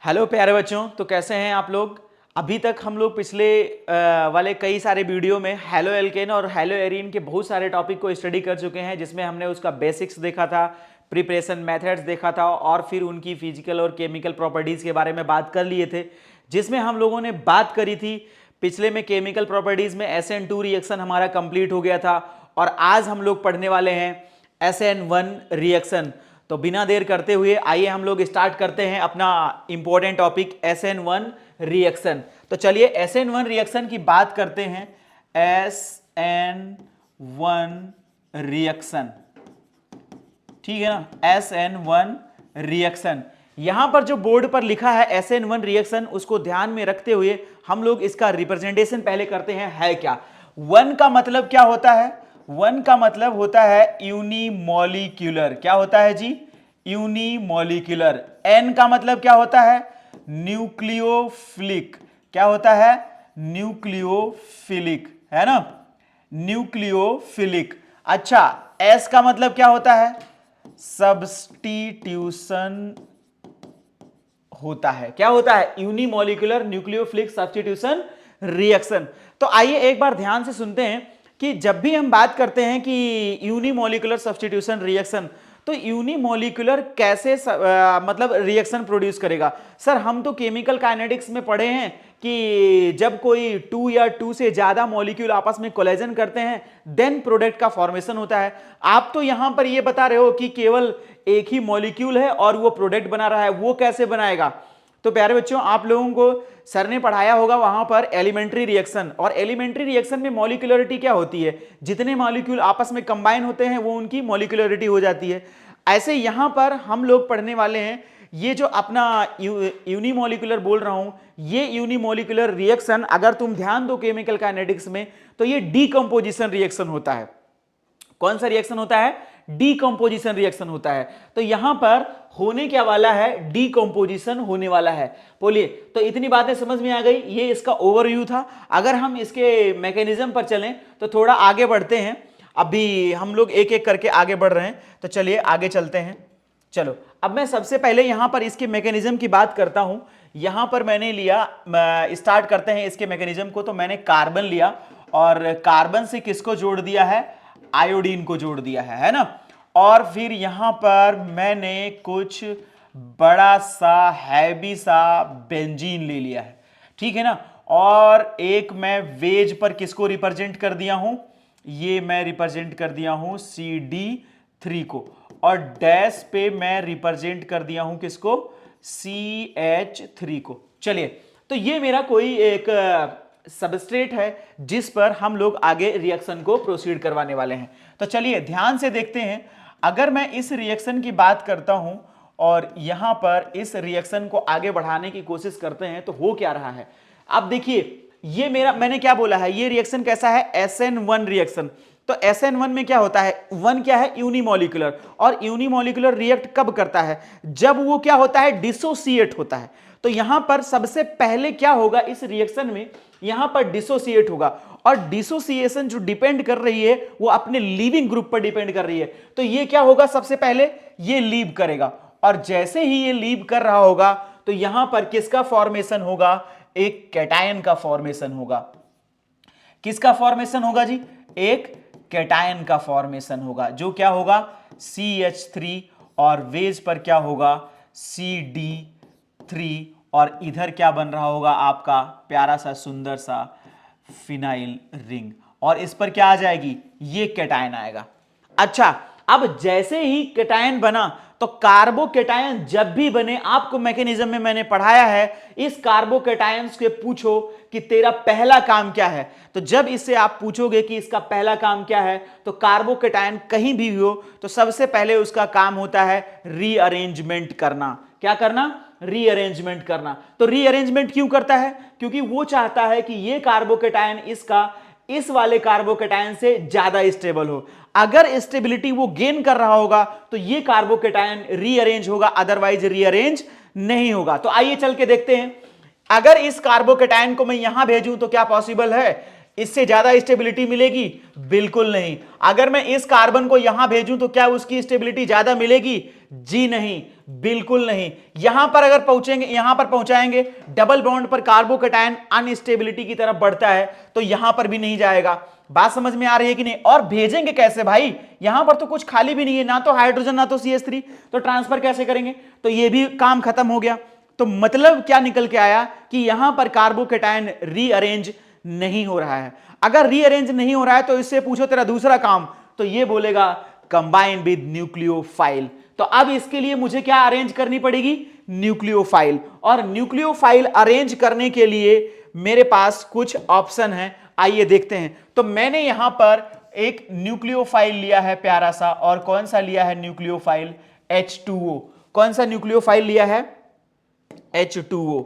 Hello प्यारे बच्चों, तो कैसे हैं आप लोग। अभी तक हम लोग पिछले वाले कई सारे वीडियो में हेलो एल्केन और हेलो एरीन के बहुत सारे टॉपिक को स्टडी कर चुके हैं, जिसमें हमने उसका बेसिक्स देखा था, प्रिपरेशन मेथड्स देखा था और फिर उनकी फिजिकल और केमिकल प्रॉपर्टीज के बारे में बात कर लिए थे। जिसमें हम लोगों ने बात करी थी पिछले में केमिकल प्रॉपर्टीज में SN2 रिएक्शन हमारा कंप्लीट हो गया था और आज हम लोग पढ़ने वाले हैं SN1 रिएक्शन। तो बिना देर करते हुए आइए हम लोग स्टार्ट करते हैं अपना इंपॉर्टेंट टॉपिक SN1 रिएक्शन। तो चलिए SN1 रिएक्शन की बात करते हैं। SN1 रिएक्शन, ठीक है ना। SN1 रिएक्शन, यहां पर जो बोर्ड पर लिखा है SN1 रिएक्शन, उसको ध्यान में रखते हुए हम लोग इसका रिप्रेजेंटेशन पहले करते हैं। है क्या वन का मतलब क्या होता है? वन का मतलब होता है यूनिमॉलिक्यूलर। क्या होता है जी? यूनिमॉलिक्यूलर। एन का मतलब क्या होता है? न्यूक्लियोफिलिक। क्या होता है? न्यूक्लियोफिलिक, है ना, न्यूक्लियोफिलिक। अच्छा, एस का मतलब क्या होता है? सब्स्टिट्यूशन होता है। क्या होता है? Unimolecular nucleophilic substitution reaction. तो आइए एक बार ध्यान से सुनते हैं कि जब भी हम बात करते हैं कि यूनिमॉलिक्यूलर सब्स्टिट्यूशन रिएक्शन, तो यूनिमॉलिक्यूलर कैसे मतलब रिएक्शन प्रोड्यूस करेगा। सर हम तो केमिकल काइनेटिक्स में पढ़े हैं कि जब कोई 2 या 2 से ज्यादा मॉलिक्यूल आपस में कोलाइजन करते हैं देन प्रोडक्ट का फॉर्मेशन होता है। आप तो यहां पर ये बता रहे हो कि केवल एक ही मॉलिक्यूल है और वो प्रोडक्ट बना रहा है, वो कैसे बनाएगा? तो प्यारे बच्चों, आप लोगों को सर ने पढ़ाया होगा वहां पर एलिमेंट्री रिएक्शन, और एलिमेंट्री रिएक्शन में मॉलिक्यूलरिटी क्या होती है? जितने मॉलिक्यूल आपस में कंबाइन होते हैं वो उनकी मॉलिक्यूलरिटी हो जाती है। ऐसे यहां पर हम लोग पढ़ने वाले हैं ये जो अपना यूनिमॉलिक्यूलर बोल रहा हूं, ये यूनिमॉलिक्यूलर रिएक्शन अगर तुम ध्यान दो केमिकल काइनेटिक्स में, तो ये डीकंपोजिशन रिएक्शन होता है। कौन सा रिएक्शन होता है? डीकंपोजिशन रिएक्शन होता है। तो यहां पर होने क्या वाला है? डीकंपोजिशन होने वाला है। बोलिए, तो इतनी बातें समझ में आ गई। ये इसका ओवरव्यू था। अगर हम इसके मैकेनिज्म पर चलें तो थोड़ा आगे बढ़ते हैं। अभी हम लोग एक एक करके आगे बढ़ रहे हैं, तो चलिए आगे चलते हैं। चलो, अब मैं सबसे पहले यहां पर इसके मैकेनिज्म की बात करता हूं। यहां पर मैंने लिया, स्टार्ट करते हैं इसके मैकेनिज्म को। तो मैंने कार्बन लिया और कार्बन से किसको जोड़ दिया है? आयोडीन को जोड़ दिया है ना। और फिर यहां पर मैंने कुछ बड़ा सा हैवी सा बेंजीन ले लिया है, ठीक है ना। और एक मैं वेज पर किसको रिप्रेजेंट कर दिया हूं? ये मैं रिप्रेजेंट कर दिया हूं CD3 को, और डैश पे मैं रिप्रेजेंट कर दिया हूं किसको? CH3 को। चलिए, तो ये मेरा कोई एक सबस्ट्रेट है जिस पर हम लोग आगे रिएक्शन को प्रोसीड करवाने वाले हैं। तो चलिए ध्यान से देखते हैं। अगर मैं इस रिएक्शन की बात करता हूं और यहां पर इस रिएक्शन को आगे बढ़ाने की कोशिश करते हैं तो हो क्या रहा है? अब देखिए, ये मैंने क्या बोला है? ये रिएक्शन कैसा है? SN1 reaction. तो SN1 में क्या होता है? वन क्या है? यूनिमॉलिक्यूलर। और यूनिमॉलिक्यूलर रिएक्ट कब करता है? जब वो क्या होता है? डिसोसिएट होता है। तो यहां पर सबसे पहले क्या होगा इस रिएक्शन में? यहां पर डिसोसिएट होगा, और डिसोसिएशन जो डिपेंड कर रही है वो अपने लीविंग ग्रुप पर डिपेंड कर रही है। तो ये क्या होगा? सबसे पहले ये लीव करेगा, और जैसे ही ये लीव कर रहा होगा तो यहां पर किसका फॉर्मेशन होगा? एक कैटायन का फॉर्मेशन होगा। किसका फॉर्मेशन होगा जी? एक कैटायन का फॉर्मेशन होगा, जो क्या होगा? CH3, और वेज पर क्या होगा? CD3, और इधर क्या बन रहा होगा आपका? प्यारा सा सुंदर सा फिनाइल रिंग, और इस पर क्या आ जाएगी? ये कैटायन आएगा। अच्छा, अब जैसे ही कैटायन बना, तो कार्बोकैटायन जब भी बने, आपको मैकेनिज्म में मैंने पढ़ाया है, इस कार्बोकैटायन से पूछो कि तेरा पहला काम क्या है। तो जब इससे आप पूछोगे कि इसका पहला काम क्या है, तो कार्बोकैटायन कहीं भी हो तो सबसे पहले उसका काम होता है रीअरेंजमेंट करना। क्या करना? रीअरेंजमेंट करना। तो रीअरेंजमेंट क्यों करता है? क्योंकि वो चाहता है कि ये कार्बोकैटायन इसका इस वाले कार्बोकैटायन से ज्यादा स्टेबल हो। अगर स्टेबिलिटी वो गेन कर रहा होगा तो ये कार्बोकैटायन रीअरेंज होगा, अदरवाइज रीअरेंज नहीं होगा। तो आइए चल के देखते हैं। अगर इस कार्बोकैटायन को मैं यहां भेजूं तो क्या पॉसिबल है? इससे ज्यादा स्टेबिलिटी मिलेगी? बिल्कुल नहीं। अगर मैं इस कार्बन को यहां भेजूं तो क्या उसकी स्टेबिलिटी ज्यादा मिलेगी? जी नहीं। बिल्कुल नहीं। यहां पर अगर पहुंचेंगे, यहां पर पहुंचाएंगे, डबल बॉन्ड पर कार्बोकेटायन अनस्टेबिलिटी की तरफ बढ़ता है, तो यहां पर भी नहीं जाएगा। बात समझ में आ रही है कि नहीं? और भेजेंगे कैसे भाई? यहां पर तो कुछ खाली भी नहीं है, ना तो हाइड्रोजन ना तो CH3, तो ट्रांसफर कैसे करेंगे? तो ये भी काम खत्म हो गया। तो मतलब क्या निकल के आया कि यहां पर कार्बोकेटायन रीअरेंज नहीं हो रहा है। अगर रीअरेंज नहीं हो रहा है तो इससे पूछो तेरा दूसरा काम, तो ये बोलेगा कंबाइन विद न्यूक्लियोफाइल। तो अब इसके लिए मुझे क्या अरेंज करनी पड़ेगी? न्यूक्लियोफाइल। और न्यूक्लियोफाइल अरेंज करने के लिए मेरे पास कुछ ऑप्शन है, आइए देखते हैं। तो मैंने यहां पर एक न्यूक्लियोफाइल लिया है प्यारा सा, और कौन सा लिया है न्यूक्लियोफाइल? H2O। कौन सा न्यूक्लियोफाइल लिया है? H2O।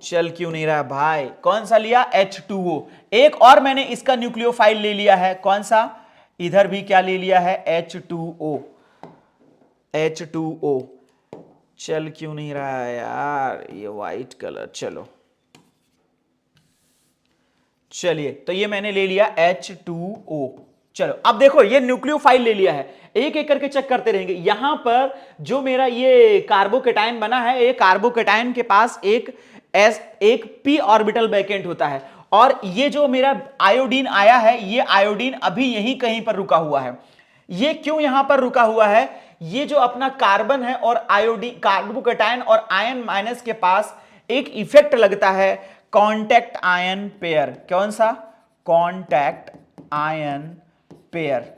चल क्यों नहीं रहा भाई? कौन सा लिया? H2O। एक और मैंने इसका न्यूक्लियोफाइल ले लिया है, कौन सा? इधर भी क्या ले लिया है? H2O। H2O। चल क्यों नहीं रहा है यार ये व्हाइट कलर? चलो चलिए, तो ये मैंने ले लिया H2O। चलो अब देखो, ये न्यूक्लियोफाइल ले लिया है, एक एक करके चेक करते रहेंगे। यहां पर जो मेरा ये कार्बोकेटायन बना है, ये कार्बोकेटायन के पास एक p ऑर्बिटल वैकेंट होता है, और ये जो मेरा आयोडीन आया है, ये आयोडीन अभी यहीं कहीं पर रुका हुआ है। ये क्यों यहां पर रुका हुआ है? ये जो अपना कार्बन है और आयोडीन, कार्बोकेटायन और आयन माइनस के पास एक इफेक्ट लगता है, कांटेक्ट आयन पेयर। कौन सा? Contact ion pair.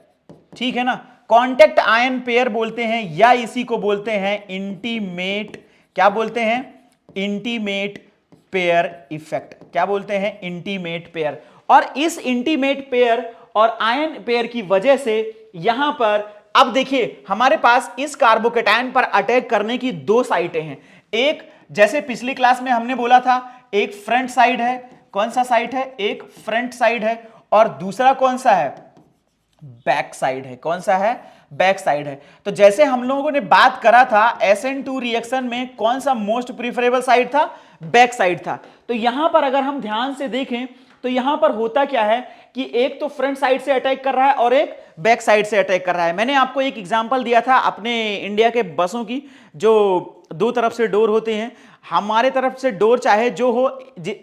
ठीक है ना? कांटेक्ट आयन पेयर बोलते हैं, या इसी को बोलते हैं इंटीमेट, क्या बोलते हैं? Intimate pair effect. क्या बोलते हैं? Intimate pair. और इस इंटीमेट पेयर और आयन पेयर की वजह से यहां पर अब देखिए, हमारे पास इस कार्बोकेटायन पर अटैक करने की दो साइटें हैं। एक, जैसे पिछली क्लास में हमने बोला था, एक फ्रंट साइड है। कौन सा साइड है? एक फ्रंट साइड है, और दूसरा कौन सा है? बैक साइड है। कौन सा है? बैक साइड है। तो जैसे हम लोगों ने बात करा था, SN2 रिएक्शन में कौन सा मोस्ट प्रिफरेबल साइड था? बैक साइड था। तो यहां पर अगर हम ध्यान से देखें तो यहां पर होता क्या है कि एक तो फ्रंट साइड से अटैक कर रहा है और एक बैक साइड से अटैक कर रहा है। मैंने आपको एक एग्जांपल दिया था अपने इंडिया के बसों की, जो दो तरफ से डोर होते हैं। हमारे तरफ से डोर चाहे जो हो,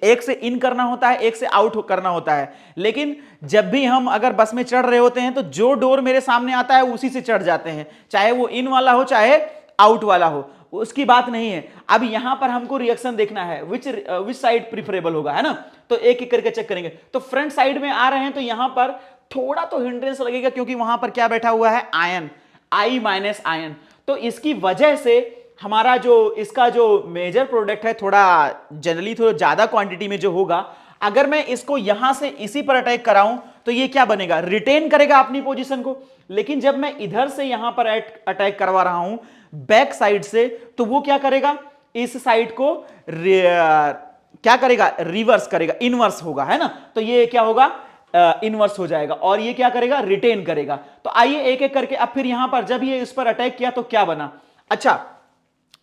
एक से इन करना होता है, एक से आउट करना होता है, लेकिन जब भी हम अगर बस में चढ़ रहे होते हैं तो जो डोर मेरे सामने आता है उसी से चढ़ जाते हैं, चाहे वो इन वाला हो चाहे आउट वाला हो, उसकी बात नहीं है। अब यहां पर हमको रिएक्शन देखना है, विच साइड प्रिफरेबल होगा, है ना? तो एक एक करके चेक करेंगे। तो फ्रंट साइड में आ रहे हैं तो यहां पर थोड़ा तो हिंड्रेंस लगेगा, क्योंकि वहां पर क्या बैठा हुआ है? Ion, I minus ion. तो इसकी वजह से हमारा जो इसका जो मेजर प्रोडक्ट है, थोड़ा जनरली थोड़ा ज्यादा क्वांटिटी में जो होगा, अगर मैं इसको यहां से इसी पर अटैक कराऊं तो ये क्या बनेगा? रिटेन करेगा अपनी पोजीशन को। लेकिन जब मैं इधर से यहां पर अटैक करवा रहा हूं बैक साइड से, तो वो क्या करेगा? इस साइड को क्या करेगा? रिवर्स करेगा, इनवर्स होगा, है ना? तो ये क्या होगा? इनवर्स हो जाएगा, और ये क्या करेगा? रिटेन करेगा। तो आइए एक एक करके, अब फिर यहां पर जब ये इस पर अटैक किया तो क्या बना? अच्छा,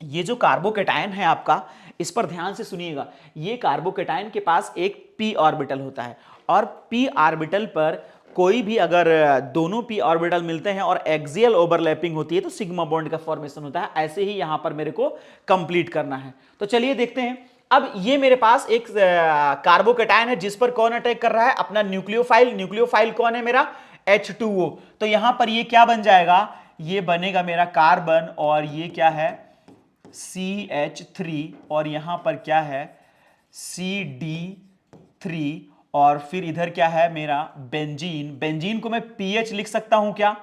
ये जो कार्बोकेटायन है आपका, इस पर ध्यान से सुनिएगा। ये कार्बोकेटायन के पास एक p ऑर्बिटल होता है, और p ऑर्बिटल पर कोई भी अगर दोनों p ऑर्बिटल मिलते हैं और एक्सियल ओवरलैपिंग होती है तो सिग्मा बॉन्ड का फॉर्मेशन होता है। ऐसे ही यहां पर मेरे को कंप्लीट करना है। तो चलिए देखते हैं। अब ये मेरे पास एक कार्बोकेटायन है जिस पर कौन अटैक कर रहा है? अपना न्यूक्लियोफाइल। न्यूक्लियोफाइल कौन है मेरा? H2O। तो यहां पर ये क्या बन जाएगा? ये बनेगा मेरा कार्बन, और ये क्या है? CH3, और यहां पर क्या है? CD3, और फिर इधर क्या है मेरा? बेंजीन। बेंजीन को मैं PH लिख सकता हूं क्या?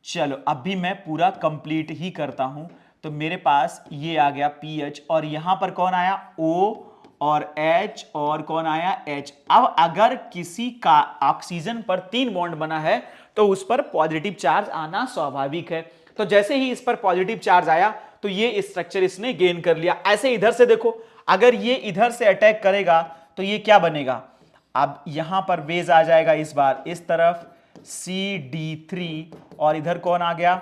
चलो अभी मैं पूरा कंप्लीट ही करता हूं। तो मेरे पास ये आ गया PH, और यहां पर कौन आया? O और H, और कौन आया? H। अब अगर किसी का ऑक्सीजन पर 3 बॉन्ड बना है तो उस पर पॉजिटिव चार्ज आना स्वाभाविक है। तो जैसे ही इस पर पॉजिटिव चार्ज आया तो ये स्ट्रक्चर इसने गेन कर लिया। ऐसे इधर से देखो, अगर ये इधर से अटैक करेगा तो ये क्या बनेगा? अब यहां पर बेस आ जाएगा इस बार इस तरफ CD3, और इधर कौन आ गया?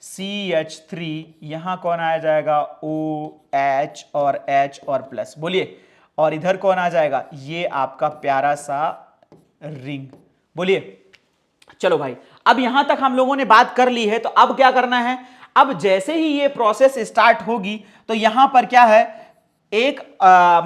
CH3। यहां कौन आ जाएगा? OH और H और प्लस। बोलिए, और इधर कौन आ जाएगा? ये आपका प्यारा सा रिंग। बोलिए। चलो भाई, अब यहां तक हम लोगों ने बात कर ली है, तो अब क्या करना है? अब जैसे ही ये प्रोसेस स्टार्ट होगी तो यहां पर क्या है, एक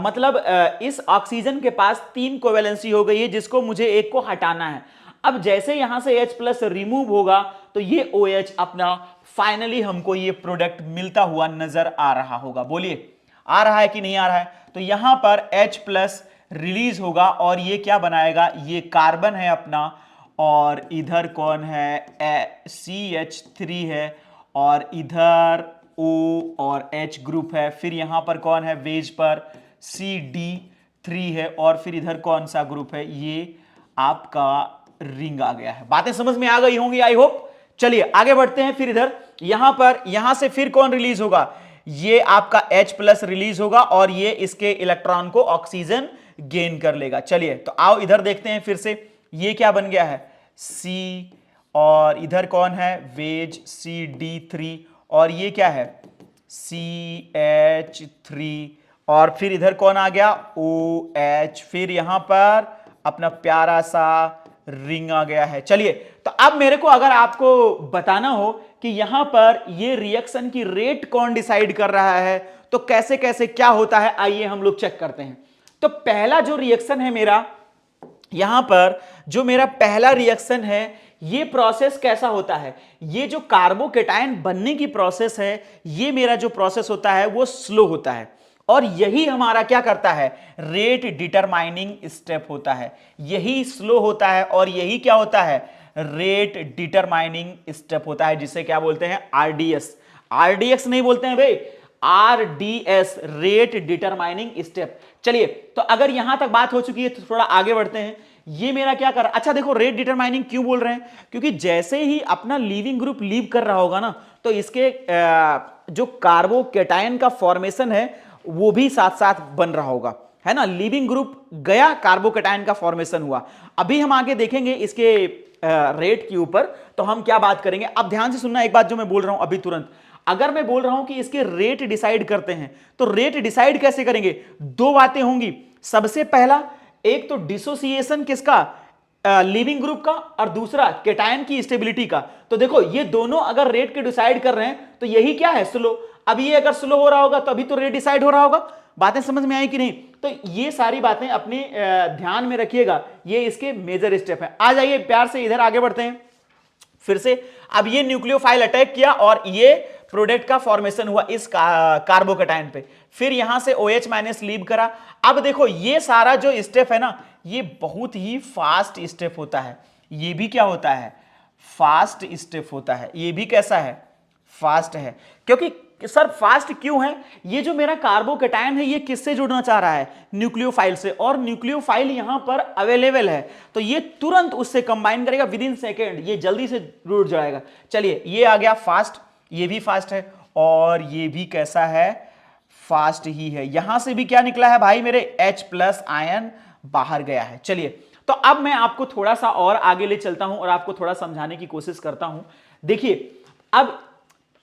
मतलब इस ऑक्सीजन के पास 3 कोवेलेंसी हो गई है जिसको मुझे एक को हटाना है। अब जैसे यहां से H प्लस रिमूव होगा तो ये OH अपना फाइनली हमको ये प्रोडक्ट मिलता हुआ नजर आ रहा होगा। बोलिए आ रहा है कि नहीं आ रहा है? तो यहां पर H प्लस रिलीज होगा और ये क्या बनाएगा, ये कार्बन है अपना, और इधर कौन है, CH3 है, और इधर O और H ग्रुप है, फिर यहां पर कौन है, वेज पर CD3 है, और फिर इधर कौन सा ग्रुप है, ये आपका रिंग आ गया है। बातें समझ में आ गई होंगी आई होप। चलिए आगे बढ़ते हैं। फिर इधर यहां पर यहां से फिर कौन रिलीज होगा, ये आपका H प्लस रिलीज होगा और ये इसके इलेक्ट्रॉन को ऑक्सीजन गेन कर लेगा। चलिए तो आओ इधर देखते हैं फिर से, ये क्या बन गया है, C, और इधर कौन है, वेज CD3, और ये क्या है, CH3, और फिर इधर कौन आ गया, OH, फिर यहां पर अपना प्यारा सा रिंग आ गया है। चलिए तो अब मेरे को अगर आपको बताना हो कि यहां पर ये रिएक्शन की रेट कौन डिसाइड कर रहा है तो कैसे कैसे क्या होता है, आइए हम लोग चेक करते हैं। तो पहला जो रिएक्शन है मेरा, यहां पर जो मेरा पहला रिएक्शन है, ये प्रोसेस कैसा होता है, ये जो कार्बोकेटायन बनने की प्रोसेस है, ये मेरा जो प्रोसेस होता है वो स्लो होता है, और यही हमारा क्या करता है, रेट डिटरमाइनिंग स्टेप होता है। यही स्लो होता है और यही क्या होता है, रेट डिटरमाइनिंग स्टेप होता है, जिसे क्या बोलते हैं, आरडीएस। आरडीएक्स नहीं बोलते हैं भाई, आरडीएस, रेट डिटरमाइनिंग स्टेप। चलिए तो अगर यहां तक बात हो चुकी है तो थोड़ा आगे बढ़ते हैं। ये मेरा क्या कर, अच्छा देखो रेट डिटरमाइनिंग क्यों बोल रहे हैं, क्योंकि जैसे ही अपना लीविंग ग्रुप लीव कर रहा होगा ना, तो इसके जो कार्बोकेटायन का फॉर्मेशन है वो भी साथ साथ बन रहा होगा, है ना। लीविंग ग्रुप गया, कार्बोकेटायन का फॉर्मेशन हुआ। अभी हम आगे देखेंगे इसके रेट के ऊपर, तो हम क्या बात करेंगे। अब ध्यान से सुनना एक बात जो मैं बोल रहा हूं अभी तुरंत। अगर मैं बोल रहा हूं कि इसके रेट डिसाइड करते हैं, तो रेट डिसाइड कैसे करेंगे, दो बातें होंगी। सबसे पहला, एक तो डिसोसिएशन किसका, लीविंग ग्रुप का, और दूसरा केटायन की स्टेबिलिटी का। तो देखो ये दोनों अगर रेट के डिसाइड कर रहे हैं तो यही क्या है, स्लो। अब ये अगर स्लो हो रहा होगा तो अभी तो रेट डिसाइड हो रहा होगा। बातें समझ में आई कि नहीं? तो ये सारी बातें अपने ध्यान में रखिएगा, ये इसके मेजर स्टेप है। आ जाइए प्यार से इधर आगे बढ़ते हैं फिर से। अब ये न्यूक्लियोफाइल अटैक किया और ये प्रोडक्ट का फॉर्मेशन हुआ इस कार्बोकेटायन पे, फिर यहां से OH माइनस लीव करा। अब देखो ये सारा जो स्टेप है ना, ये बहुत ही फास्ट स्टेप होता है। ये भी क्या होता है, फास्ट स्टेप होता है। ये भी कैसा है, फास्ट है। क्योंकि सर फास्ट क्यों है, ये जो मेरा कार्बोकेटायन है ये किससे जुड़ना चाह रहा है, न्यूक्लियोफाइल से, और न्यूक्लियोफाइल यहां पर अवेलेबल है, तो ये तुरंत उससे कंबाइन करेगा विद इन सेकेंड, ये जल्दी से जुड़ जाएगा। चलिए ये आ गया फास्ट, ये भी फास्ट है, और ये भी कैसा है, फास्ट ही है। यहां से भी क्या निकला है भाई मेरे, H प्लस आयन बाहर गया है। चलिए तो अब मैं आपको थोड़ा सा और आगे ले चलता हूं और आपको थोड़ा समझाने की कोशिश करता हूं। देखिए अब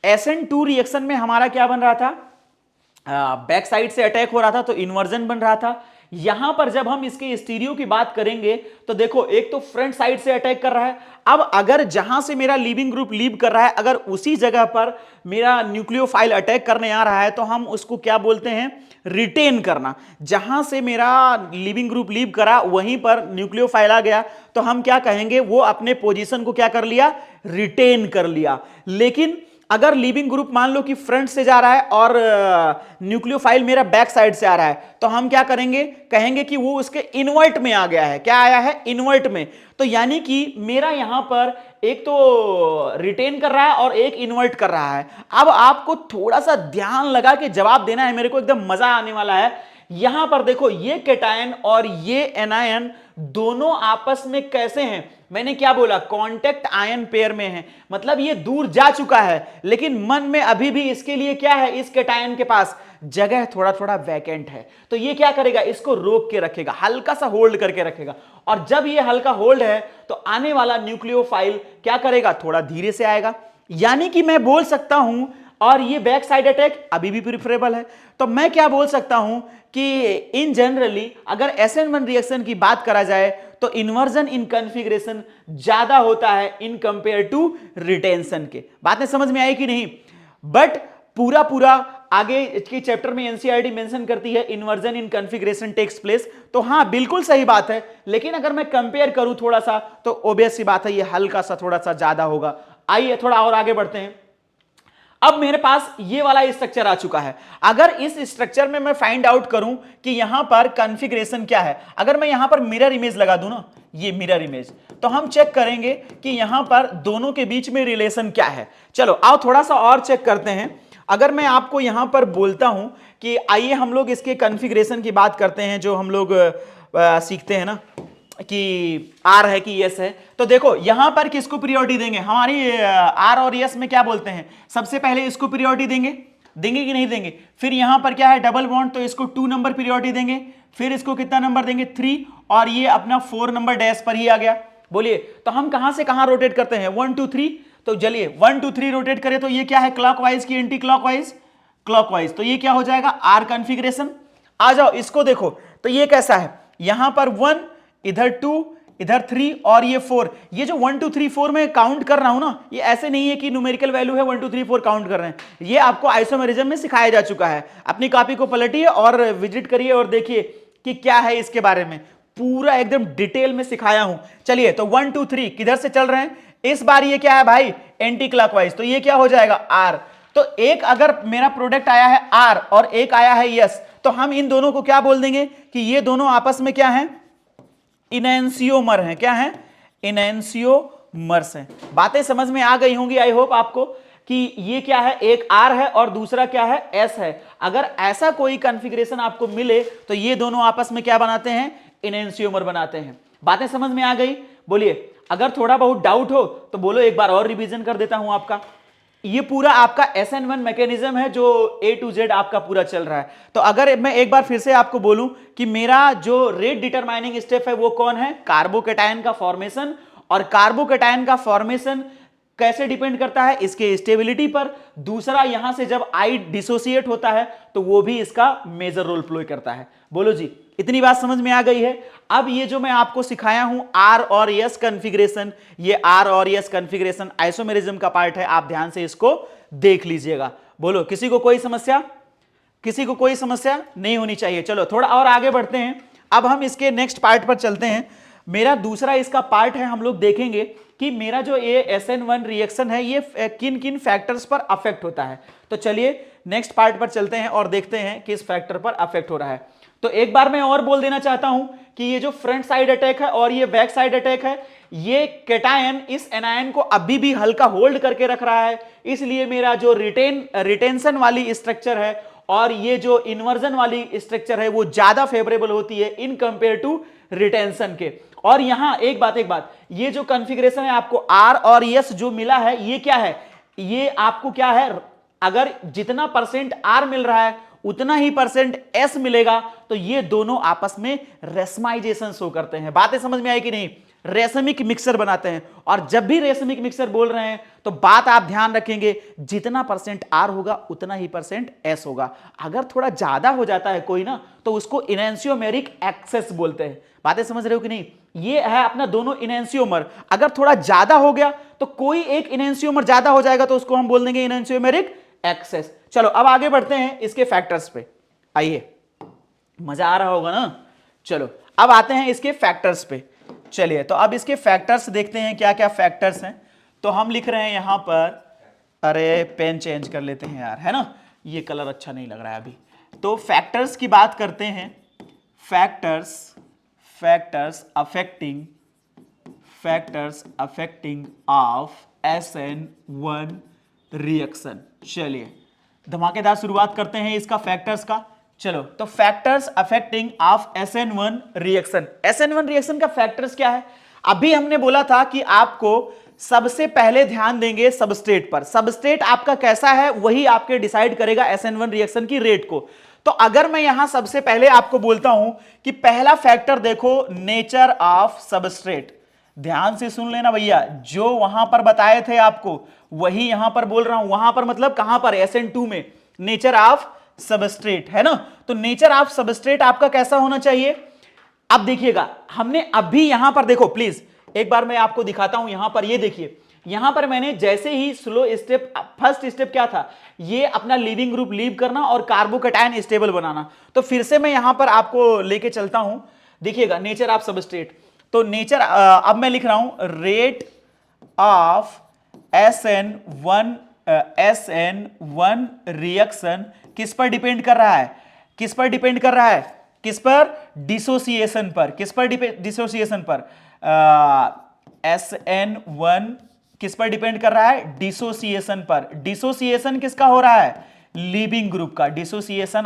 SN2 रिएक्शन में हमारा क्या बन रहा था, बैक साइड से अटैक हो रहा था तो इन्वर्जन बन रहा था। यहां पर जब हम इसके स्टीरियो की बात करेंगे तो देखो एक तो फ्रंट साइड से अटैक कर रहा है। अब अगर जहां से मेरा लीविंग ग्रुप लीव कर रहा है, अगर उसी जगह पर मेरा न्यूक्लियोफाइल अटैक करने आ रहा है तो हम उसको क्या बोलते हैं, रिटेन करना। जहां से मेरा लीविंग ग्रुप लीव करा वहीं पर न्यूक्लियोफाइल आ गया तो हम क्या कहेंगे, वो अपने पोजीशन को क्या कर लिया, रिटेन कर लिया। लेकिन अगर लीविंग ग्रुप मान लो कि फ्रंट से जा रहा है और न्यूक्लियोफाइल मेरा बैक साइड से आ रहा है, तो हम क्या करेंगे, कहेंगे कि वो उसके इन्वर्ट में आ गया है। क्या आया है, इन्वर्ट में। तो यानी कि मेरा यहां पर एक तो रिटेन कर रहा है और एक इन्वर्ट कर रहा है। अब आपको थोड़ा सा ध्यान लगा के जवाब देना है, मेरे को एकदम मजा आने वाला है। यहां पर देखो ये केटायन और ये एनायन दोनों आपस में कैसे हैं, मैंने क्या बोला, कांटेक्ट आयन पेयर में है, मतलब ये दूर जा चुका है, लेकिन मन में अभी भी इसके लिए क्या है, इस केटायन के पास जगह थोड़ा थोड़ा वैकेंट है। तो ये क्या करेगा, इसको रोक के रखेगा, हल्का सा होल्ड करके रखेगा। और जब ये हल्का होल्ड है तो आने वाला न्यूक्लियोफाइल क्या करेगा, थोड़ा धीरे से आएगा। यानी कि मैं बोल सकता हूं, और ये बैक साइड अटैक अभी भी प्रिफरेबल है, तो मैं क्या बोल सकता हूं कि इन जनरली अगर SN1 रिएक्शन की बात करा जाए तो इन्वर्जन इन कॉन्फ़िगरेशन ज्यादा होता है इन कंपेयर टू रिटेंशन के। बातें समझ में आई कि नहीं? बट पूरा पूरा आगे के चैप्टर में एनसीईआरटी मेंशन करती है inversion in configuration takes place. तो हां बिल्कुल सही बात है, लेकिन अगर मैं कंपेयर करूं थोड़ा सा तो ऑब्वियस सी बात है ये हल्का सा थोड़ा सा ज्यादा होगा। आइए थोड़ा और आगे बढ़ते हैं। अब मेरे पास ये वाला स्ट्रक्चर आ चुका है। अगर इस स्ट्रक्चर में मैं फाइंड आउट करूं कि यहां पर कॉन्फ़िगरेशन क्या है, अगर मैं यहां पर मिरर इमेज लगा दूं ना, ये मिरर इमेज, तो हम चेक करेंगे कि यहां पर दोनों के बीच में रिलेशन क्या है। चलो आओ थोड़ा सा और चेक करते हैं। अगर मैं आपको यहां पर बोलता हूं कि आइए हम लोग इसके कॉन्फ़िगरेशन की बात करते हैं, जो हम लोग सीखते हैं ना कि आर है कि यस है, तो देखो यहां पर किसको प्रियोरिटी देंगे, हमारी आर और यस में क्या बोलते हैं, सबसे पहले इसको प्रियोरिटी देंगे, देंगे कि नहीं देंगे। फिर यहां पर क्या है डबल बॉन्ड, तो इसको 2 नंबर प्रियोरिटी देंगे। फिर इसको कितना नंबर देंगे 3, और ये अपना 4 नंबर डैश पर ही आ गया। बोलिए तो हम कहां से कहां रोटेट करते हैं 1 2 3, तो चलिए 1 2 3 रोटेट करें तो ये क्या है क्लॉकवाइज की एंटी क्लॉकवाइज, क्लॉकवाइज, तो ये क्या हो जाएगा आर कॉन्फ़िगरेशन। आ जाओ इसको देखो, तो ये कैसा है, यहां पर 1, इधर 2, इधर 3 और ये 4। ये जो 1 2 3 4 में काउंट कर रहा हूं ना, ये ऐसे नहीं है कि न्यूमेरिकल वैल्यू है 1 2 3 4 काउंट कर रहे हैं, ये आपको आइसोमेरिज्म में सिखाया जा चुका है। अपनी कॉपी को पलटिए और विजिट करिए और देखिए कि क्या है इसके बारे में, पूरा एकदम डिटेल में सिखाया हूं। चलिए तो 1 2 3 किधर से चल रहे हैं, इस बार ये क्या है भाई एंटी क्लॉकवाइज, तो ये क्या हो जाएगा आर। तो एक अगर मेरा प्रोडक्ट आया है आर और एक आया है यस, तो हम इन दोनों को क्या बोल देंगे कि ये दोनों आपस में क्या है इनएंसियोमर हैं। क्या है इनएंसियोमर्स हैं। बातें समझ में आ गई होंगी आई होप आपको कि ये क्या है, एक आर है और दूसरा क्या है एस है। अगर ऐसा कोई कॉन्फ़िगरेशन आपको मिले तो ये दोनों आपस में क्या बनाते हैं इनएंसियोमर बनाते हैं। बातें समझ में आ गई। बोलिए अगर थोड़ा बहुत डाउट हो तो बोलो, एक बार और रिवीजन कर देता हूं आपका। ये पूरा आपका SN1 मैकेनिज्म है जो A to Z आपका पूरा चल रहा है। तो अगर मैं एक बार फिर से आपको बोलूं कि मेरा जो रेट डिटरमाइनिंग स्टेप है वो कौन है, कार्बोकैटायन का फॉर्मेशन। और कार्बोकैटायन का फॉर्मेशन कैसे डिपेंड करता है, इसके स्टेबिलिटी पर। दूसरा यहां से जब आई डिसोसिएट होता है तो वो भी इसका मेजर रोल प्ले करता है। बोलो जी इतनी बात समझ में आ गई है। अब ये जो मैं आपको सिखाया हूं आर और एस कॉन्फ़िगरेशन, ये आर और एस कॉन्फ़िगरेशन आइसोमेरिज्म का पार्ट है, आप ध्यान से इसको देख लीजिएगा। बोलो किसी को कोई समस्या, किसी को कोई समस्या नहीं होनी चाहिए। चलो थोड़ा और आगे बढ़ते हैं। अब हम इसके नेक्स्ट पार्ट पर चलते हैं। मेरा दूसरा इसका पार्ट है, हम लोग देखेंगे कि मेरा जो ये SN1 रिएक्शन है ये किन किन फैक्टर्स पर अफेक्ट होता है। तो चलिए नेक्स्ट पार्ट पर चलते हैं और देखते हैं किस फैक्टर पर अफेक्ट हो रहा है। तो एक बार मैं और बोल देना चाहता हूं कि ये जो फ्रंट साइड अटैक है और ये बैक साइड अटैक है, ये कैटायन इस एनायन को अभी भी हल्का होल्ड करके रख रहा है, इसलिए मेरा जो रिटेंशन वाली स्ट्रक्चर है और ये जो इन्वर्जन वाली स्ट्रक्चर है वो ज्यादा फेवरेबल होती है इन कंपेयर टू रिटेंशन के। और यहां एक बात, ये जो कॉन्फ़िगरेशन है आपको आर और एस जो मिला है, ये क्या है, ये आपको क्या है, अगर जितना परसेंट आर मिल रहा है उतना ही परसेंट एस मिलेगा, तो ये दोनों आपस में रेसमाइजेशन शो करते हैं। बातें समझ में आई कि नहीं, रेशमिक मिक्सर बनाते हैं। और जब भी रेशमिक मिक्सर बोल रहे हैं तो बात आप ध्यान रखेंगे, जितना परसेंट आर होगा उतना ही परसेंट एस होगा। अगर थोड़ा ज्यादा हो जाता है कोई ना, तो उसको इनएंसियोमेरिक एक्सेस बोलते हैं। बातें समझ रहे हो कि नहीं, ये है अपना दोनों इनएंसियोमर। अगर थोड़ा ज्यादा हो गया तो कोई एक इनएंसियोमर ज्यादा हो जाएगा तो उसको हम बोल देंगे इनएंसियोमेरिक एक्सेस। चलो अब आगे बढ़ते हैं इसके फैक्टर्स पे। आइए मजा आ रहा होगा ना। चलो अब आते हैं इसके फैक्टर्स पे। चलिए तो अब इसके फैक्टर्स देखते हैं क्या क्या फैक्टर्स हैं। तो हम लिख रहे हैं यहां पर, अरे पेन चेंज कर लेते हैं यार, है ना, ये कलर अच्छा नहीं लग रहा है अभी। तो फैक्टर्स की बात करते हैं। Factors affecting of SN1 reaction. चलिए धमाकेदार शुरुआत करते हैं इसका फैक्टर्स का। चलो तो factors affecting of SN1 reaction. SN1 reaction का फैक्टर्स क्या है, अभी हमने बोला था कि आपको सबसे पहले ध्यान देंगे सबस्ट्रेट पर। सबस्ट्रेट आपका कैसा है वही आपके डिसाइड करेगा SN1 रिएक्शन की रेट को। तो अगर मैं यहां सबसे पहले आपको बोलता हूं कि पहला फैक्टर देखो नेचर ऑफ सबस्ट्रेट, ध्यान से सुन लेना भैया, जो वहां पर बताए थे आपको वही यहां पर बोल रहा हूं। वहां पर मतलब कहां पर, SN2 में, नेचर ऑफ सबस्ट्रेट, है ना। तो नेचर ऑफ सबस्ट्रेट आपका कैसा होना चाहिए। अब देखिएगा हमने अभी यहां पर देखो, प्लीज एक बार मैं आपको दिखाता हूं। यहां पर ये देखिए, यहां पर मैंने जैसे ही स्लो स्टेप, फर्स्ट स्टेप क्या था, ये अपना लीविंग ग्रुप लीव करना और कार्बोकैटायन स्टेबल बनाना। तो फिर से मैं यहां पर आपको लेके चलता हूं, देखिएगा नेचर ऑफ सबस्ट्रेट। तो नेचर अब मैं लिख रहा हूं रेट ऑफ SN1 रिएक्शन किस पर डिपेंड कर रहा है, किस पर डिपेंड कर रहा है, किस पर, डिसोसिएशन पर। किस पर डिसोसिएशन पर, SN1 किस पर डिपेंड कर रहा है, डिसोसिएशन पर। डिसोसिएशन किसका हो रहा है, लीविंग ग्रुप का, डिसोसिएशन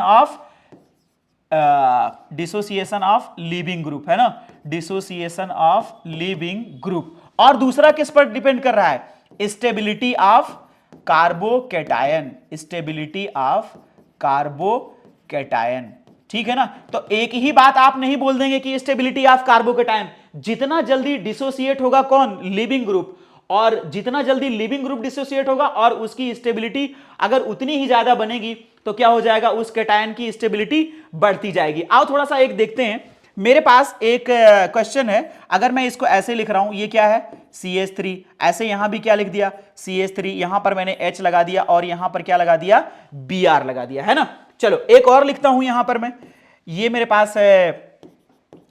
ऑफ लीविंग ग्रुप, है ना, डिसोसिएशन ऑफ लीविंग ग्रुप। और दूसरा किस पर डिपेंड कर रहा है, stability of carbocation, stability of carbocation, ठीक है ना। तो एक ही बात आप नहीं बोल देंगे कि स्टेबिलिटी ऑफ कार्बोकैटायन, जितना जल्दी डिसोसिएट होगा कौन, लिविंग ग्रुप, और जितना जल्दी लिविंग ग्रुप डिसोसिएट होगा और उसकी स्टेबिलिटी अगर उतनी ही ज्यादा बनेगी तो क्या हो जाएगा, उस कैटायन की स्टेबिलिटी बढ़ती जाएगी। आओ थोड़ा सा एक देखते हैं, मेरे पास एक क्वेश्चन है, अगर मैं इसको ऐसे लिख रहा हूं, ये क्या है, CH3, ऐसे यहां भी क्या लिख दिया, CH3, यहां पर मैंने H लगा दिया और यहां पर क्या लगा दिया, Br लगा दिया, है ना। चलो एक और लिखता हूं यहां पर मैं, ये मेरे पास है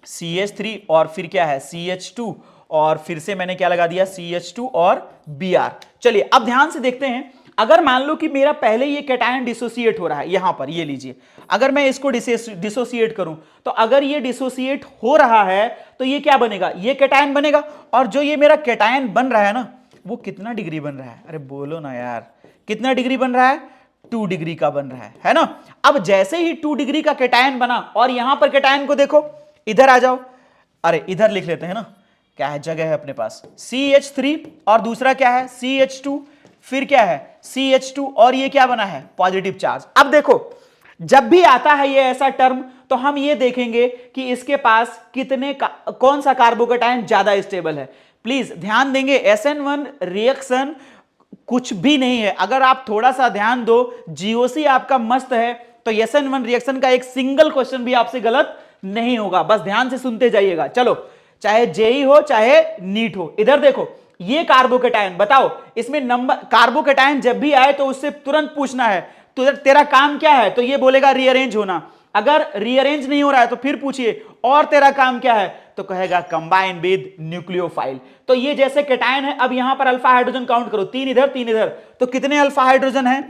CH3 और फिर क्या है CH2 और फिर से मैंने क्या लगा दिया, CH2 और Br। चलिए अब ध्यान से देखते हैं, अगर मान लो कि मेरा पहले ये कैटायन डिसोसिएट हो रहा है, यहां पर ये लीजिए, अगर मैं इसको डिसोसिएट करूं, तो अगर ये डिसोसिएट हो रहा है तो ये क्या बनेगा, ये कैटायन बनेगा। और जो ये मेरा कैटायन बन रहा है ना, वो कितना डिग्री बन रहा है, अरे बोलो ना यार, कितना डिग्री बन रहा है, 2 डिग्री का बन रहा है ना। अब जैसे ही 2 डिग्री का कैटायन बना और यहां पर कैटायन को देखो, इधर आ जाओ, अरे इधर लिख लेते हैं ना, क्या है, जगह है अपने पास, CH3 और दूसरा क्या है CH2, फिर क्या है CH2 और ये क्या बना है, पॉजिटिव चार्ज। अब देखो जब भी आता है ये ऐसा टर्म तो हम ये देखेंगे कि इसके पास कौन सा कार्बोकैटायन ज्यादा स्टेबल है। प्लीज ध्यान देंगे, SN1 रिएक्शन कुछ भी नहीं है, अगर आप थोड़ा सा ध्यान दो, GOC आपका मस्त है, तो SN1 रिएक्शन का एक सिंगल क्वेश्चन भी आपसे गलत नहीं होगा, बस ध्यान से सुनते जाइएगा। चलो चाहे जेई हो चाहे नीट हो, इधर देखो, ये कार्बोकैटायन, बताओ इसमें नंबर, कार्बोकैटायन जब भी आए तो उससे तुरंत पूछना है तो तेरा काम क्या है, तो ये बोलेगा रीअरेंज होना। अगर रीअरेंज नहीं हो रहा है तो फिर पूछिए और तेरा काम क्या है, तो कहेगा कंबाइन विद न्यूक्लियोफाइल। तो ये जैसे कैटायन है, अब यहां पर अल्फा हाइड्रोजन काउंट करो, 3 इधर 3 इधर, तो कितने अल्फा हाइड्रोजन है,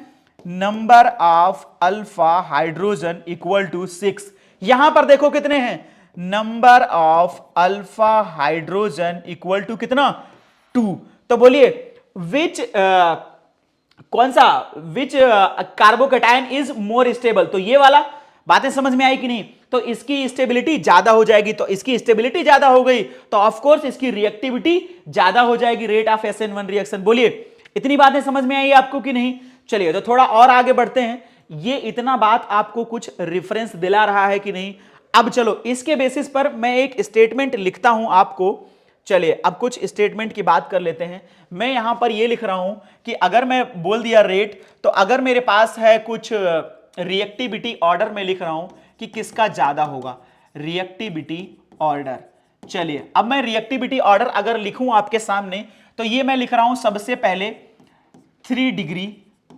number of alpha hydrogen equal to 6। यहां पर देखो कितने हैं, number of alpha hydrogen equal to कितना, 2। तो बोलिए विच कौन सा, which carbocation is more stable, तो ये वाला। बातें समझ में आई कि नहीं, तो इसकी स्टेबिलिटी ज्यादा हो जाएगी, तो इसकी स्टेबिलिटी ज्यादा हो गई तो ऑफ कोर्स इसकी रिएक्टिविटी ज्यादा हो जाएगी, रेट ऑफ SN1 रिएक्शन। बोलिए इतनी बातें समझ में आई आपको कि नहीं। चलिए तो थोड़ा और आगे बढ़ते हैं, ये इतना बात आपको कुछ रेफरेंस दिला रहा है कि नहीं। अब चलो इसके बेसिस पर मैं एक स्टेटमेंट लिखता हूं आपको। चलिए अब कुछ स्टेटमेंट की बात कर लेते हैं। मैं यहां पर ये लिख रहा हूं कि अगर मैं बोल दिया रेट, तो अगर मेरे पास है कुछ रिएक्टिविटी ऑर्डर में लिख रहा हूं कि किसका ज्यादा होगा, रिएक्टिविटी ऑर्डर। चलिए अब मैं रिएक्टिविटी ऑर्डर अगर लिखूं आपके सामने, तो ये मैं लिख रहा हूं सबसे पहले 3 डिग्री,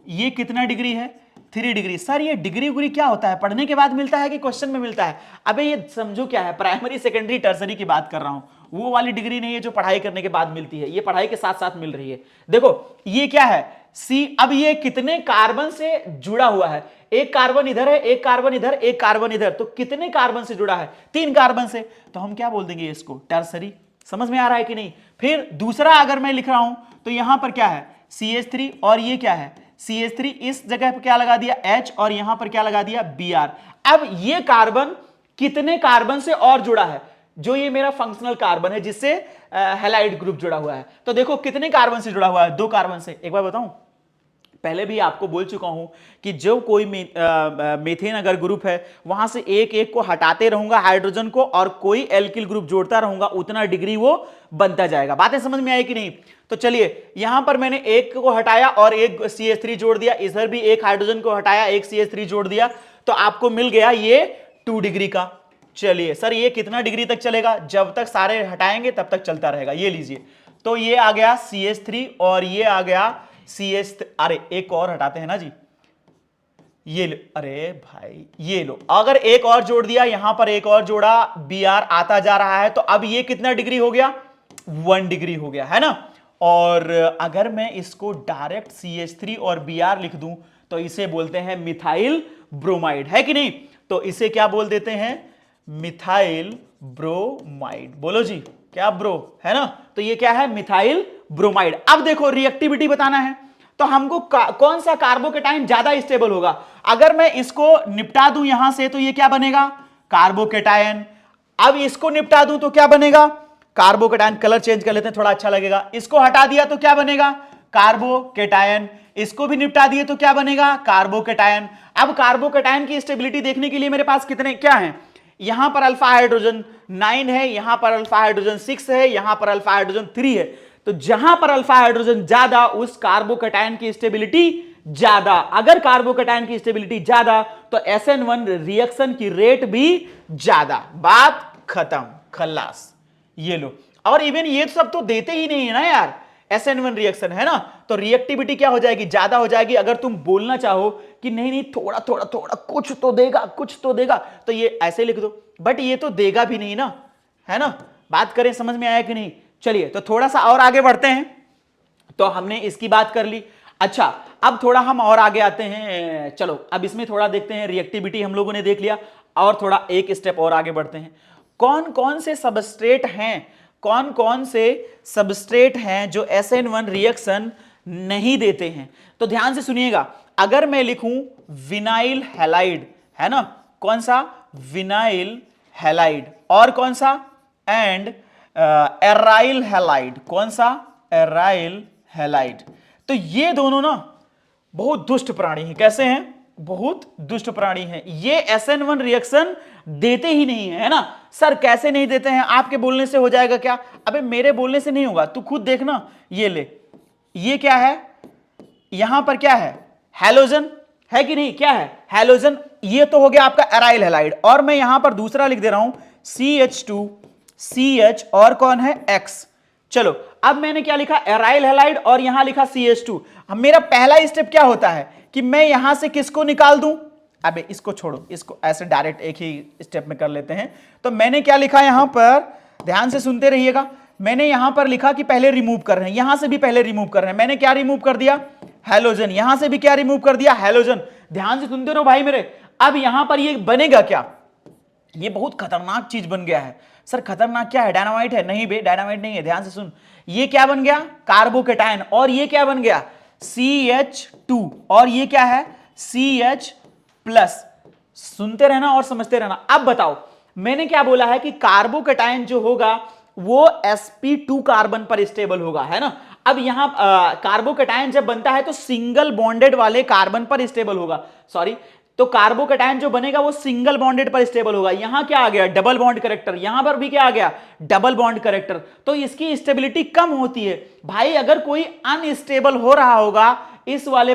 ये कितना डिग्री है, 3 डिग्री। सर ये डिग्री उग्री क्या होता है, पढ़ने के बाद मिलता है कि क्वेश्चन में मिलता है, अबे ये समझो क्या है, प्राइमरी सेकेंडरी टर्सरी की बात कर रहा हूं, वो वाली डिग्री नहीं है जो पढ़ाई करने के बाद मिलती है, ये पढ़ाई के साथ साथ मिल रही है। देखो ये क्या है C, अब ये कितने कार्बन से जुड़ा हुआ है, एक कार्बन इधर है, एक कार्बन इधर, एक कार्बन इधर, तो कितने कार्बन से जुड़ा है, 3 कार्बन से, तो हम क्या बोल देंगे इसको, टर्सरी। समझ में आ रहा है कि नहीं। फिर दूसरा अगर मैं लिख रहा हूं तो यहां पर क्या है CH3 और ये क्या है CH3, इस जगह पर क्या लगा दिया H और यहां पर क्या लगा दिया Br। अब ये कार्बन कितने कार्बन से और जुड़ा है, जो ये मेरा फंक्शनल कार्बन है जिससे हैलाइड ग्रुप जुड़ा हुआ है, तो देखो कितने कार्बन से जुड़ा हुआ है, 2 कार्बन से। एक बार बताऊं, पहले भी आपको बोल चुका हूं कि जो कोई मीथेन अगर ग्रुप है वहां से एक एक को हटाते रहूंगा हाइड्रोजन को, और कोई एल्किल ग्रुप जोड़ता रहूंगा, उतना डिग्री वो बनता जाएगा। बातें समझ में आई कि नहीं। तो चलिए यहां पर मैंने एक को हटाया और एक CH3 जोड़ दिया, इधर भी एक हाइड्रोजन को हटाया, एक CH3 जोड़ दिया, तो आपको मिल गया ये 2 डिग्री का। चलिए सर ये कितना डिग्री तक चलेगा, जब तक सारे हटाएंगे तब तक चलता रहेगा, ये लीजिए। तो ये आ गया CH3 और ये आ गया CH, अरे एक और हटाते हैं ना जी, ये लो, अरे भाई ये लो, अगर एक और जोड़ दिया, यहां पर एक और जोड़ा, Br आता जा रहा है, तो अब ये कितना डिग्री हो गया, 1 डिग्री हो गया, है ना। और अगर मैं इसको डायरेक्ट CH3 और Br लिख दूं तो इसे बोलते हैं मिथाइल ब्रोमाइड, है कि नहीं। तो इसे क्या बोल देते हैं, मिथाइल ब्रोमाइड। बोलो जी, क्या ब्रो, है ना। तो ये क्या है, मिथाइल ब्रोमाइड। अब देखो रिएक्टिविटी बताना है, तो हमको कौन सा कार्बोकेटाइन ज्यादा स्टेबल होगा। अगर मैं इसको निपटा दूं यहां से तो ये क्या बनेगा, कार्बोकेटाइन। अब इसको निपटा दूं तो क्या बनेगा, कार्बोकेटाइन। कलर चेंज कर लेते हैं, थोड़ा अच्छा लगेगा। इसको हटा दिया तो क्या बनेगा, कार्बोकेटाइन। इसको भी निपटा दिए तो क्या बनेगा, कार्बोकेटाइन। अब कार्बोकेटाइन की स्टेबिलिटी देखने के लिए मेरे पास कितने क्या हैं, यहां पर अल्फा हाइड्रोजन 9 है, यहां पर अल्फा हाइड्रोजन 6 है, यहां पर अल्फा हाइड्रोजन 3 है। तो जहां पर अल्फा हाइड्रोजन ज्यादा, उस कार्बोकेटाइन की स्टेबिलिटी ज्यादा। अगर कार्बोकेटाइन की स्टेबिलिटी ज्यादा तो SN1 रिएक्शन की रेट भी ज्यादा। बात खत्म, खल्लास। ये लो, और इवन ये सब तो देते ही नहीं है ना यार, SN1 रिएक्शन, है ना। तो रिएक्टिविटी क्या हो जाएगी, ज्यादा हो जाएगी। अगर तुम बोलना चाहो कि नहीं नहीं थोड़ा थोड़ा थोड़ा कुछ तो देगा, कुछ तो देगा, तो ये ऐसे लिख दो, बट ये तो देगा भी नहीं ना, है ना। बात करें, समझ में आया कि नहीं। चलिए तो थोड़ा सा और आगे बढ़ते हैं। तो हमने इसकी बात कर ली। अच्छा, अब थोड़ा हम और आगे आते हैं। चलो अब इसमें थोड़ा देखते हैं, रिएक्टिविटी हम लोगों ने देख लिया, और थोड़ा एक स्टेप और आगे बढ़ते हैं। कौन कौन से सबस्ट्रेट हैं, कौन कौन से सबस्ट्रेट हैं जो SN1 रिएक्शन नहीं देते हैं। तो ध्यान से सुनिएगा, अगर मैं लिखूं विनाइल हैलाइड, है ना, कौन सा, विनाइल हैलाइड, और कौन सा, एंड एराइल हैलाइड, कौन सा, एराइल हैलाइड। तो ये दोनों ना बहुत दुष्ट प्राणी हैं। कैसे हैं, बहुत दुष्ट प्राणी हैं। ये SN1 रिएक्शन देते ही नहीं है, ना। सर कैसे नहीं देते हैं, आपके बोलने से हो जाएगा क्या, अबे मेरे बोलने से नहीं होगा, तू खुद देखना। ये ले, ये क्या है, यहां पर क्या है, हैलोजन, है कि नहीं, क्या है, हैलोजन। ये तो हो गया आपका एराइल हैलाइड, और मैं यहां पर दूसरा लिख दे रहा हूं CH2 CH, और कौन है, X। चलो अब मैंने क्या लिखा, एराइल हैलाइड, और यहां लिखा CH2। अब मेरा पहला स्टेप क्या होता है कि मैं यहां से किसको निकाल दूं, अबे इसको छोड़ो, इसको ऐसे डायरेक्ट एक ही स्टेप में कर लेते हैं। तो मैंने क्या लिखा यहां पर, ध्यान से सुनते रहिएगा। मैंने यहां पर लिखा कि पहले रिमूव कर रहे हैं, यहां से भी पहले रिमूव कर रहे हैं। मैंने क्या रिमूव कर दिया, हैलोजन। यहां से भी क्या रिमूव कर दिया, हैलोजन। ध्यान से सुनते रहो भाई मेरे। अब यहां पर ये बनेगा क्या, ये बहुत खतरनाक चीज बन गया है। सर खतरनाक क्या है, डायनामाइट है, नहीं बे डायनामाइट नहीं है। ध्यान से सुन, ये क्या बन गया, कार्बोकेटाइन, और ये क्या बन गया, CH2, और ये क्या है, CH प्लस। सुनते रहना और समझते रहना। अब बताओ मैंने क्या बोला है कि कार्बोकेटाइन जो होगा वो sp2 कार्बन पर स्टेबल होगा, है ना। अब यहां कार्बोकेटाइन जब बनता है तो सिंगल बॉन्डेड वाले कार्बन पर स्टेबल होगा, सॉरी। तो कार्बोकेटाइन जो बनेगा वो सिंगल बॉन्डेड पर स्टेबल होगा। यहां क्या आ गया, डबल बॉन्ड करेक्टर, यहां पर भी क्या आ गया, डबल बॉन्ड करेक्टर। तो इसकी स्टेबिलिटी कम होती है। भाई अगर कोई अनस्टेबल हो रहा होगा इस वाले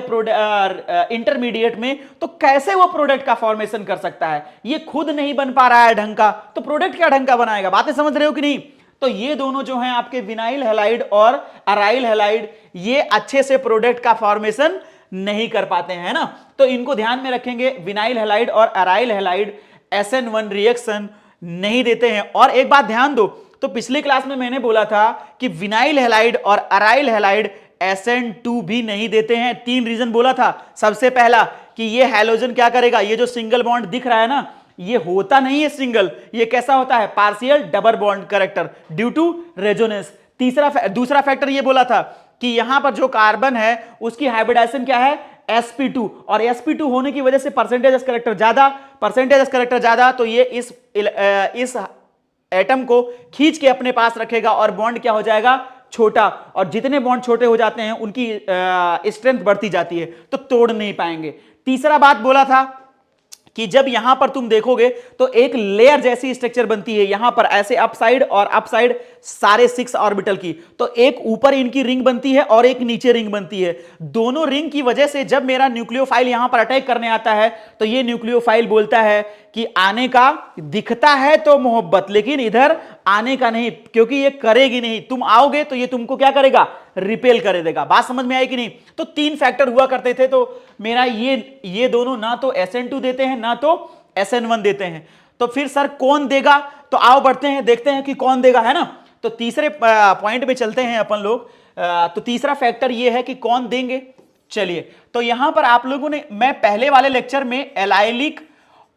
इंटरमीडिएट में, तो कैसे वो प्रोडक्ट का फॉर्मेशन कर सकता है, ये खुद नहीं बन पा रहा है ढंग का, तो प्रोडक्ट क्या ढंग का बनाएगा। बातें समझ रहे हो कि नहीं। तो ये दोनों जो हैं आपके विनाइल हैलाइड और अराइल हैलाइड, ये अच्छे से प्रोडक्ट का फॉर्मेशन नहीं कर पाते हैं, ना। तो इनको ध्यान में रखेंगे, विनाइल हैलाइड और अराइल हैलाइड SN1 रिएक्शन नहीं देते हैं। और एक बात ध्यान दो, तो पिछले क्लास में मैंने बोला था कि विनाइल हैलाइड और अराइल हैलाइड SN2 भी नहीं देते हैं। 3 रीजन बोला था। सबसे पहला कि ये हैलोजन क्या करेगा, ये जो सिंगल बॉन्ड दिख रहा है ना, ये होता नहीं है सिंगल, ये कैसा होता है, partial double bond character due to resonance. दूसरा फैक्टर ये बोला था कि यहां पर जो कार्बन है उसकी हाइब्रिडाइजेशन क्या है, sp2, और sp2 होने की वजह से परसेंटेज करेक्टर ज्यादा, तो ये इस एटम को खींच के अपने पास रखेगा और बॉन्ड क्या हो जाएगा, छोटा। और जितने बॉन्ड छोटे हो जाते हैं उनकी स्ट्रेंथ बढ़ती जाती है, तो तोड़ नहीं पाएंगे। तीसरा बात बोला था कि जब यहां पर तुम देखोगे तो एक लेयर जैसी स्ट्रक्चर बनती है, यहां पर ऐसे अपसाइड और अपसाइड सारे 6 ऑर्बिटल की, तो एक ऊपर इनकी रिंग बनती है और एक नीचे रिंग बनती है। दोनों रिंग की वजह से जब मेरा न्यूक्लियोफाइल यहां पर अटैक करने आता है तो ये न्यूक्लियोफाइल बोलता है कि आने का दिखता है तो मोहब्बत, लेकिन इधर आने का नहीं, क्योंकि ये करेगी नहीं। तुम आओगे तो ये तुमको क्या करेगा, रिपेल कर देगा। बात समझ में आई कि नहीं? तो 3 फैक्टर हुआ करते थे। तो मेरा ये दोनों ना तो SN2 देते हैं ना तो SN1 देते हैं। तो फिर सर कौन देगा? तो आओ बढ़ते हैं, देखते हैं कि कौन देगा, है ना। तो तीसरे पॉइंट पे चलते हैं अपन लोग। तो तीसरा फैक्टर ये है कि कौन देंगे। चलिए, तो यहां पर आप लोगों ने, मैं पहले वाले लेक्चर में एलाइलिक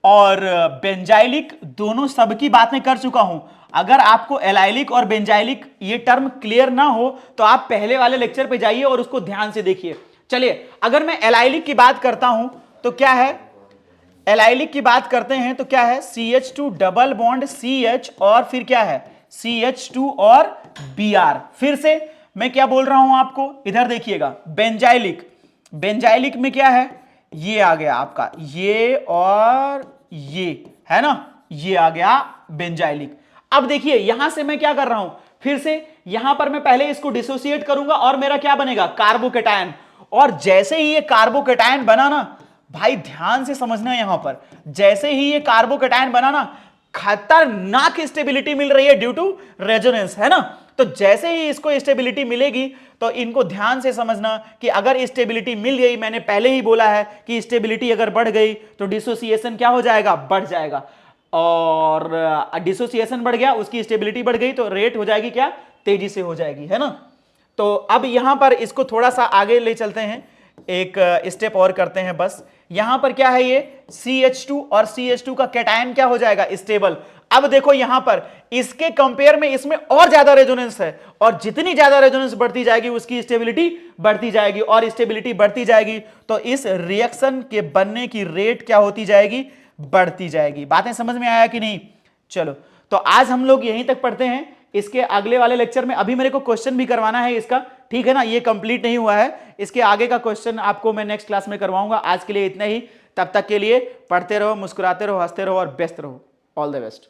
और बेंजाइलिक दोनों सब की बातें कर चुका हूं। अगर आपको एलाइलिक और बेंजाइलिक ये टर्म क्लियर ना हो तो आप पहले वाले लेक्चर पे जाइए और उसको ध्यान से देखिए। चलिए, अगर मैं एलाइलिक की बात करता हूं तो क्या है, एलाइलिक की बात करते हैं तो क्या है, CH2 डबल बॉन्ड CH और फिर क्या है CH2 और Br। फिर से मैं क्या बोल रहा हूं आपको, इधर देखिएगा। बेंजाइलिक, बेंजाइलिक में क्या है, ये आ गया आपका, ये और ये, है ना, ये आ गया बेंजाइलिक। अब देखिए यहां से मैं क्या कर रहा हूं, फिर से यहां पर मैं पहले इसको डिसोसिएट करूंगा और मेरा क्या बनेगा, कार्बोकेटायन। और जैसे ही ये कार्बोकेटायन बना ना, भाई ध्यान से समझना, यहां पर जैसे ही ये कार्बोकेटायन बना ना, खतरनाक स्टेबिलिटी मिल रही है ड्यू टू रेजोनेंस, है ना। तो जैसे ही इसको स्टेबिलिटी मिलेगी तो इनको ध्यान से समझना कि अगर स्टेबिलिटी मिल गई, मैंने पहले ही बोला है कि स्टेबिलिटी अगर बढ़ गई तो डिसोसिएशन क्या हो जाएगा, बढ़ जाएगा। और डिसोसिएशन बढ़ गया, उसकी स्टेबिलिटी बढ़ गई तो रेट हो जाएगी क्या, तेजी से हो जाएगी, है ना। तो अब यहां पर इसको थोड़ा सा आगे ले चलते हैं, एक स्टेप और करते हैं बस। यहां पर क्या है, ये CH2 और CH2 का कैटायन क्या हो जाएगा, स्टेबल। अब देखो यहां पर इसके कंपेयर में इसमें और ज्यादा रेजोनेंस है, और जितनी ज्यादा रेजोनेंस बढ़ती जाएगी उसकी स्टेबिलिटी बढ़ती जाएगी, और स्टेबिलिटी बढ़ती जाएगी तो इस रिएक्शन के बनने की रेट क्या होती जाएगी, बढ़ती जाएगी। बातें समझ में आया कि नहीं? चलो, तो आज हम लोग यहीं तक पढ़ते हैं। इसके अगले वाले लेक्चर में अभी मेरे को क्वेश्चन भी करवाना है इसका, ठीक है ना, ये कंप्लीट नहीं हुआ है। इसके आगे का क्वेश्चन आपको मैं नेक्स्ट क्लास में करवाऊंगा। आज के लिए इतना ही। तब तक के लिए पढ़ते रहो, मुस्कुराते रहो, हंसते रहो और व्यस्त रहो। All the best.